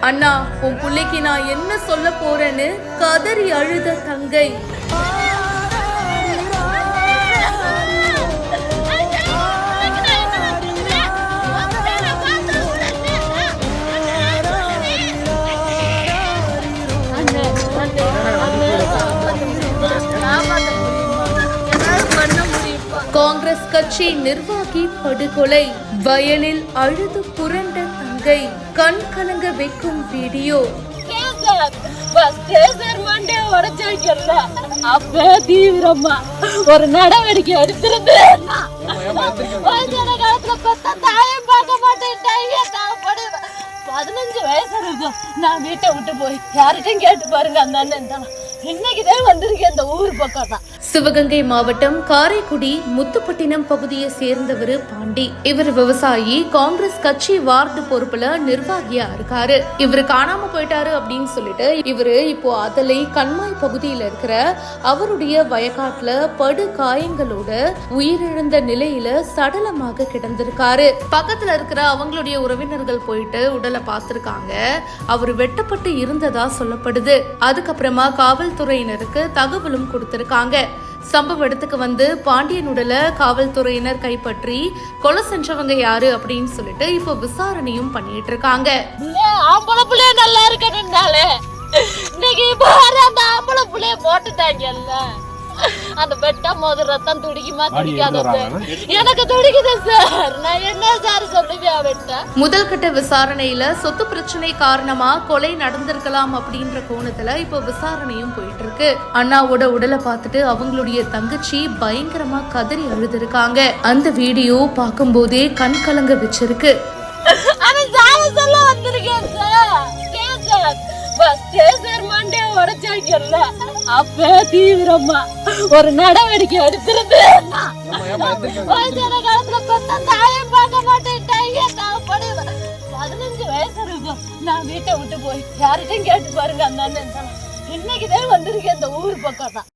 அண்ணா உன் பிள்ளைக்கு நான் என்ன சொல்ல போறேன்னு கதறி அழுத தங்கை. காங்கிரஸ் கட்சி நிர்வாகி படுகொலை, வயலில் அழுது புரண்ட தங்கை, கண் கலங்க வைக்கும் வீடியோ. தீவிரமா ஒரு நடவடிக்கை எடுத்திருந்து தாயம் பார்க்க மாட்டேன். 15 வயசு இருக்கும். நான் வீட்டை விட்டு போய் யார்கிட்டையும் கேட்டு பாருங்க. அந்த அண்ணன் இன்னைக்குதான் வந்திருக்கேன் இந்த ஊர் பக்கம் தான். சிவகங்கை மாவட்டம் காரைக்குடி முத்துப்பட்டினம் பகுதியை சேர்ந்தவர் பாண்டி. இவர் விவசாயி, காங்கிரஸ் கட்சி வார்டு பொறுப்புல நிர்வாகியா இருக்காரு. இவரு காணாம போயிட்டாரு அப்படின்னு சொல்லிட்டு இவரு இப்போ அதலை கண்மாய் பகுதியில இருக்கிற அவருடைய வயக்காட்டுல படு காயங்களோட உயிரிழந்த நிலையில சடலமாக கிடந்திருக்காரு. பக்கத்துல இருக்கிற அவங்களுடைய உறவினர்கள் போயிட்டு உடலை பார்த்திருக்காங்க. அவர் வெட்டப்பட்டு இருந்ததா சொல்லப்படுது. அதுக்கப்புறமா காவல்துறையினருக்கு தகவலும் கொடுத்திருக்காங்க. சம்பவ இடத்துக்கு வந்து பாண்டியன் உடலை காவல்துறையினர் கைப்பற்றி கொலை செஞ்சவங்க யாரு அப்படின்னு சொல்லிட்டு இப்போ விசாரணையும் பண்ணிட்டு இருக்காங்க. நல்லா இருக்கணும்னாலே இன்னைக்கு அந்த ஆம்பளை புள்ளைய போட்டுட்டாங்கல்ல, அந்த வெட்டும் போது ரத்தம் துடிக்குமா துடிக்காத எனக்கு துடிக்குது சார். நான் என்ன சார் சொல்லுவேன் வெட்ட. முதல் கட்ட விசாரணையில சொத்து பிரச்சனை காரணமா கொலை நடந்திருக்கலாம் அப்படின்ற கோணத்துல இப்போ விசாரணையும் போயிட்டு இருக்கு. அண்ணாவோட உடலை பார்த்துட்டு அவங்களுடைய தங்கச்சி பயங்கரமா கதறி அழுதுருக்காங்க. அந்த வீடியோ பார்க்கும் போதே கண் கலங்க வச்சிருக்கு. தீவிரமா ஒரு நடவடிக்கை எடுத்திருந்து தாயம் பார்க்க மாட்டேன். 15 வயசு இருக்கும். நான் வீட்டை விட்டு போய் யார்கிட்டையும் கேட்டு பாருங்க. அந்த அண்ணன் இன்னைக்குதான் வந்திருக்கேன் இந்த ஊர் பக்கம் தான்.